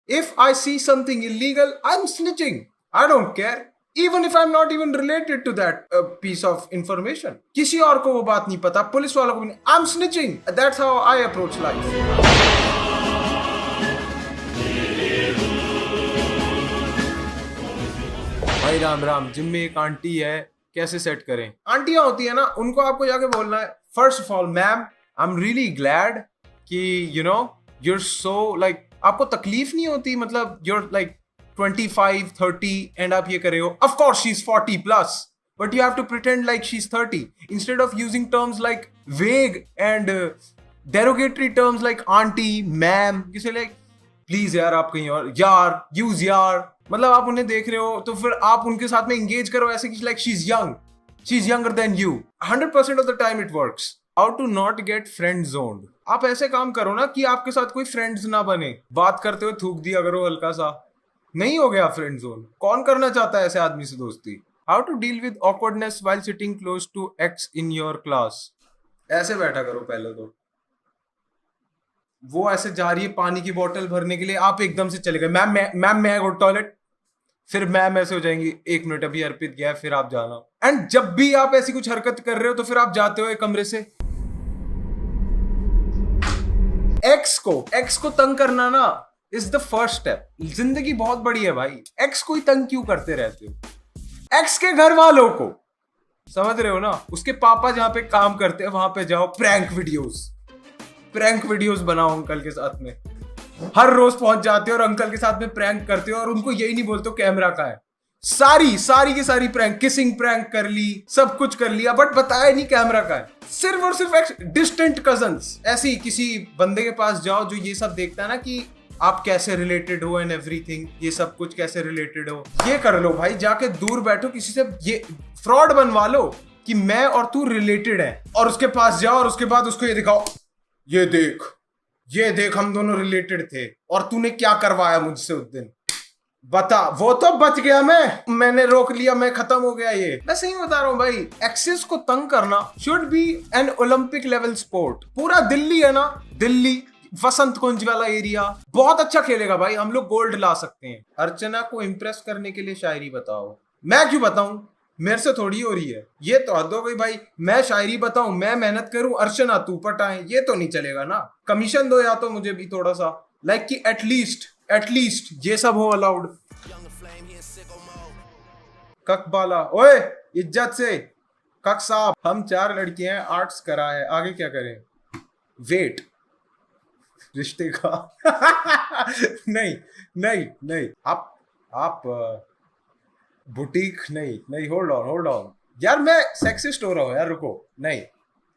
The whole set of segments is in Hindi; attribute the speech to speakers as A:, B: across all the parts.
A: If I see something illegal, I'm snitching. I don't care. Even if I'm not even related to that piece of information. किसी और को वो बात नहीं पता, पुलिस वालों को भी नहीं. I'm snitching. That's how I approach life. भाई राम राम. जिम में एक आंटी है, कैसे सेट करें? आंटियां होती है ना, उनको आपको जाके बोलना है, first of all ma'am, I am really glad कि you know you're so like, आपको तकलीफ नहीं होती, मतलब you're like 25, 30 and आप ये कर रहे हो. Of course she's 40 plus, but you have to pretend like she's 30 instead of using terms like vague and derogatory terms like auntie, ma'am. You say like please यार, आप कहीं और, यार, use यार. मतलब आप उन्हें देख रहे हो तो फिर आप उनके साथ में engage करो ऐसे कि like she's young, she's younger than you. 100% of the time it works. How to not get friend zoned. आप ऐसे काम करो ना कि आपके साथ कोई फ्रेंड्स ना बने. बात करते हुए थूक दिया करो हल्का सा, नहीं हो गया फ्रेंड जोन. कौन करना चाहता है ऐसे आदमी से दोस्ती? How to deal with awkwardness while sitting close to ex in your class. ऐसे बैठा करो पहले तो. वो ऐसे जा रही है पानी की बोतल भरने के लिए, आप एकदम से चले गए, मैम मैम मैं गो टॉयलेट. फिर मैम ऐसे हो जाएंगी, 1 मिनट अभी अर्पित गया, फिर आप जाना. एंड जब भी आप ऐसी कुछ हरकत कर रहे हो तो फिर आप जाते हो एक कमरे से. एक्स को तंग करना ना इज द फर्स्ट स्टेप. जिंदगी बहुत बड़ी है भाई. एक्स को ही तंग क्यों करते रहते हो? एक्स के घर वालों को, समझ रहे हो ना? उसके पापा जहां पे काम करते हैं वहां पे जाओ, प्रैंक वीडियोस बनाओ अंकल के साथ में. हर रोज पहुंच जाते हो और अंकल के साथ में प्रैंक करते हो और उनको यही नहीं बोलते कैमरा का है. सारी की सारी प्रैंक, किसिंग प्रैंक कर ली, सब कुछ कर लिया, बट बताया नहीं कैमरा का है. सिर्फ और सिर्फ डिस्टेंट कजन्स. ऐसी किसी बंदे के पास जाओ जो ये सब देखता है ना कि आप कैसे रिलेटेड हो एंड एवरीथिंग, ये सब कुछ कैसे रिलेटेड हो, ये कर लो भाई. जाके दूर बैठो किसी से, ये फ्रॉड बनवा लो कि मैं और तू रिलेटेड है, और उसके पास जाओ और उसके बाद उसको ये दिखाओ, ये देख हम दोनों रिलेटेड थे और तूने क्या करवाया मुझसे उस दिन, बता. वो तो बच गया, मैंने रोक लिया, मैं खत्म हो गया. ये मैं सही बता रहा हूँ भाई. एक्सेस को तंग करना should be an Olympic level sport. पूरा दिल्ली है ना, दिल्ली वसंत कुंज वाला एरिया बहुत अच्छा खेलेगा भाई. हम लोग गोल्ड ला सकते हैं. अर्चना को इम्प्रेस करने के लिए शायरी बताओ. मैं क्यों बताऊं? मेरे से थोड़ी हो रही है. ये तो हद हो गई भाई. मैं शायरी बताऊं, मैं मेहनत करूं, अर्चना तू पटाए, ये तो नहीं चलेगा ना. कमीशन दो या तो मुझे भी थोड़ा सा, लाइक कि एटलीस्ट ये सब हो अलाउड. कक बाला, ओए इज्जत से. कक साहब, हम 4 लड़कियां हैं, आर्ट्स करा है, आगे क्या करें? वेट, रिश्ते का नहीं आप बुटीक नहीं होल्ड ऑन यार, मैं सेक्सिस्ट हो रहा हूँ यार, रुको. नहीं,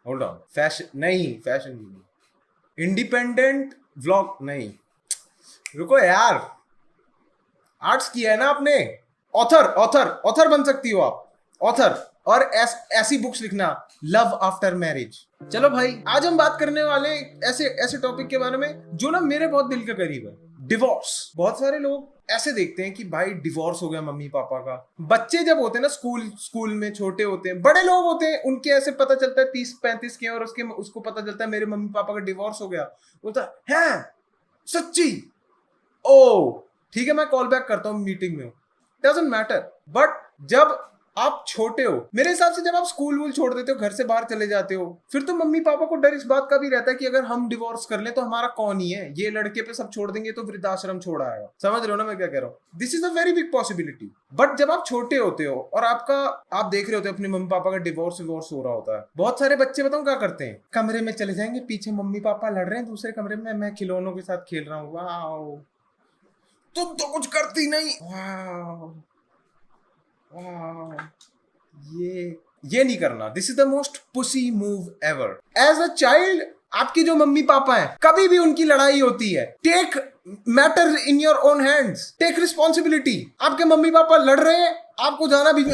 A: hold on. Fashion independent vlog नहीं, रुको यार. आर्ट्स किया है ना आपने, ऑथर बन सकती हो आप. ऑथर, और ऐसी बुक्स लिखना, लव आफ्टर मैरिज. चलो भाई, आज हम बात करने वाले ऐसे टॉपिक के बारे में जो ना मेरे बहुत दिल के करीब है. डिवोर्स. बहुत सारे लोग ऐसे देखते हैं कि भाई डिवोर्स हो गया मम्मी पापा का. बच्चे जब होते हैं ना स्कूल में छोटे होते हैं, बड़े लोग होते हैं, उनके ऐसे पता चलता है 30-35 के, और उसको पता चलता है मेरे मम्मी पापा का डिवोर्स हो गया. बोलता है सच्ची? ओ ठीक है, मैं कॉल बैक करता हूँ, मीटिंग में हूँ. Doesn't matter. बट जब आप छोटे हो, मेरे हिसाब से जब आप स्कूल छोड़ देते हो, घर से बाहर चले जाते हो, फिर तो मम्मी पापा को डर इस बात का भी रहता है कि अगर हम डिवोर्स कर लें तो हमारा कौन ही है, ये लड़के पे सब छोड़ देंगे तो वृद्धाश्रम छोड़ आएगा. समझ रहे हो ना मैं क्या कह रहा हूँ? This is a very big possibility. But जब आप छोटे होते हो और आप देख रहे होते हो अपने मम्मी पापा का डिवोर्स हो रहा होता है, बहुत सारे बच्चे बताऊं क्या करते हैं? कमरे में चले जाएंगे, पीछे मम्मी पापा लड़ रहे हैं, दूसरे कमरे में मैं खिलौनों के साथ खेल रहा हूँ. वाह, तुम तो कुछ करती नहीं. वाह, ये नहीं करना. This is the most pussy move ever. As a child, आपकी जो मम्मी पापा हैं, कभी भी उनकी लड़ाई होती है, take matter in your own hands, take responsibility. आपके मम्मी पापा लड़ रहे हैं, आपको जाना भी,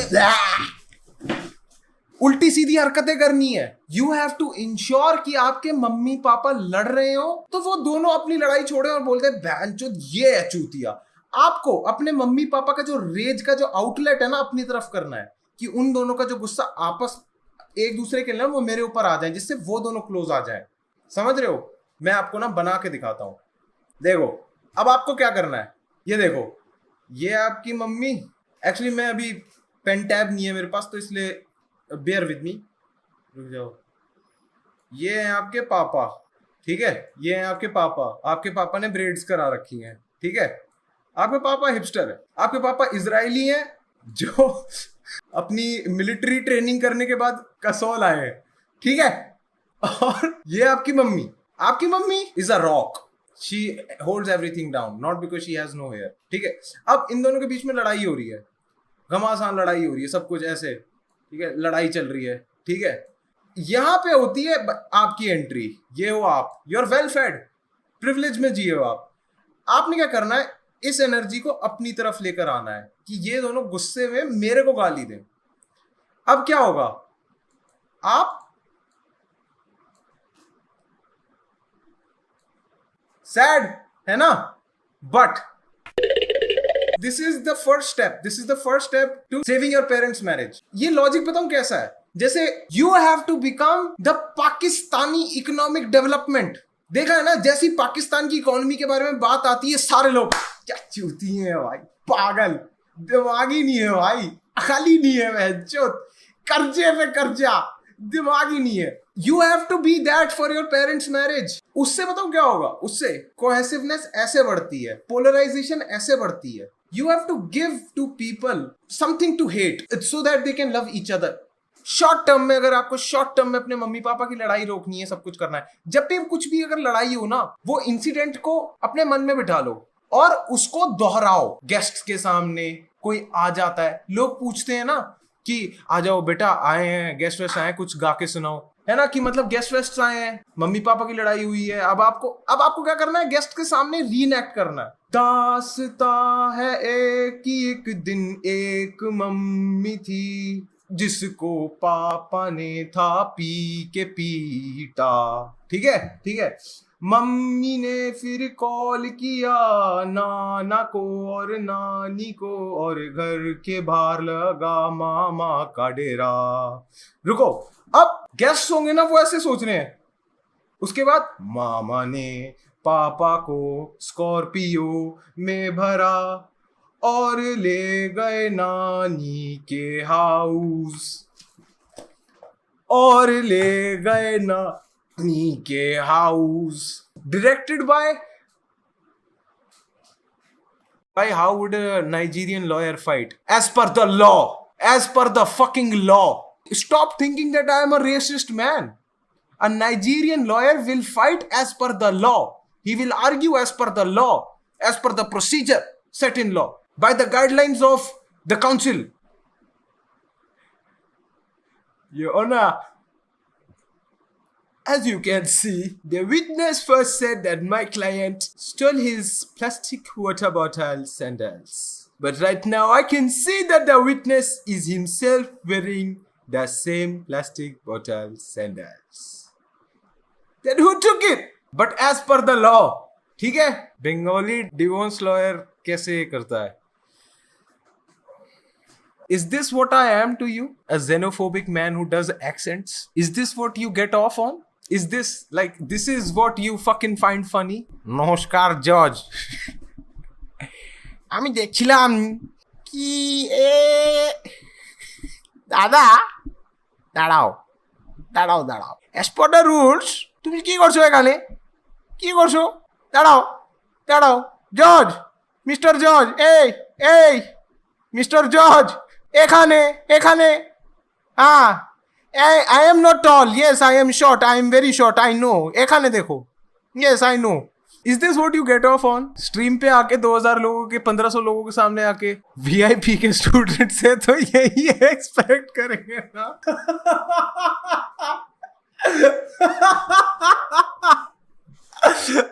A: उल्टी सीधी हरकतें करनी है. यू हैव टू इंश्योर कि आपके मम्मी पापा लड़ रहे हो तो वो दोनों अपनी लड़ाई छोड़े और बोलते हैं बहनचोद ये है चूतिया. आपको अपने मम्मी पापा का जो रेज का जो आउटलेट है ना, अपनी तरफ करना है कि उन दोनों का जो गुस्सा आपस एक दूसरे के लिए वो मेरे ऊपर आ जाए, जिससे वो दोनों क्लोज आ जाए. समझ रहे हो? मैं आपको ना बना के दिखाता हूं. देखो, अब आपको क्या करना है, ये देखो, ये आपकी मम्मी, एक्चुअली मैं अभी पेन टैब नहीं है मेरे पास तो इसलिए बेयर विद मी, रुक जाओ। ये हैं आपके पापा, ठीक है, ये हैं आपके पापा, आपके पापा ने ब्रेड्स करा रखी हैं, ठीक है, आपके पापा हिपस्टर है, आपके पापा इजरायली हैं जो अपनी मिलिट्री ट्रेनिंग करने के बाद कसौल आए हैं, ठीक है, और ये आपकी mummy is a rock, she holds everything down not because she has no hair, ठीक है। अब इन दोनों के बीच में लड़ाई हो रही है, घमासान लड़ाई हो रही है, सब कुछ ऐसे, ठीक है, लड़ाई चल रही है, ठीक है। यहां पे होती है आपकी एंट्री, ये हो आप, you are well fed, privilege में जिए हो आप। आपने क्या करना है, इस एनर्जी को अपनी तरफ लेकर आना है कि ये दोनों गुस्से में मेरे को गाली दें। अब क्या होगा, आप सैड है ना, but this is the first step to saving your parents marriage. ये लॉजिक बताऊं कैसा है, जैसे you have to become the Pakistani economic development. देखा है ना, जैसी पाकिस्तान की इकोनॉमी के बारे में बात आती है सारे लोग क्या चूती हैं भाई, पागल, दिमाग ही नहीं है भाई, खाली नहीं है वह, कर्जे पे कर्जा, दिमाग ही नहीं है। You have to be that for your parents marriage. उससे बताओ क्या होगा, उससे कोहेसिवनेस ऐसे बढ़ती है, पोलराइजेशन ऐसे बढ़ती है। You have to give to people something to hate so that they can love each other. Short term में, अगर आपको शॉर्ट टर्म में अपने मम्मी पापा की लड़ाई रोकनी है, सब कुछ करना है, जब भी कुछ भी अगर लड़ाई हो ना, वो इंसिडेंट को अपने मन में बिठा लो और उसको दोहराओ। गेस्ट के सामने कोई आ जाता है, लोग पूछते हैं ना कि आ जाओ बेटा, आए हैं गेस्ट वेस्ट आए, कुछ गा के सुनाओ, है ना, कि मतलब गेस्ट वेस्ट आए हैं, मम्मी पापा की लड़ाई हुई है, अब आपको क्या करना है, गेस्ट के सामने रीएक्ट करना है। दास्ता है एक दिन एक मम्मी थी जिसको पापा ने था पी के पीटा, ठीक है। मम्मी ने फिर कॉल किया नाना को और नानी को और घर के बाहर लगा मामा का डेरा। रुको, अब गेस्ट होंगे ना, वो ऐसे सोच रहे हैं। उसके बाद मामा ने पापा को स्कॉर्पियो में भरा और ले गए नानी के हाउस, और ले गए नानी के house. Directed by how would a Nigerian lawyer fight? As per the law, as per the fucking law. Stop thinking that I am a racist man. A Nigerian lawyer will fight as per the law. He will argue as per the law, as per the procedure set in law, by the guidelines of the council. Your Honor, as you can see, the witness first said that my client stole his plastic water bottle sandals. But right now I can see that the witness is himself wearing the same plastic bottle sandals. Then who took it? But as per the law, ठीक है? Bengali divorce lawyer कैसे करता है? Is this what I am to you? A xenophobic man who does accents? Is this what you get off on? Is this like, this is what you fucking find funny? নমস্কার জজ, আমি দেখছিলাম কি দাদা, দাঁড়াও, as per the rules, তুমি কি করছো এখানে, কি করছো, দাঁড়াও জজ, মিস্টার জজ, এই মিস্টার জজ, এখানে হ্যাঁ, I am not tall. Yes, I am short. I am very short. I know. एखाने देखो. Yes, I know. Is this what you get off on? Stream पे आके 2000 लोगों के 1500 लोगों के सामने आके VIP के स्टूडेंट से तो यही एक्सपेक्ट करेंगे ना.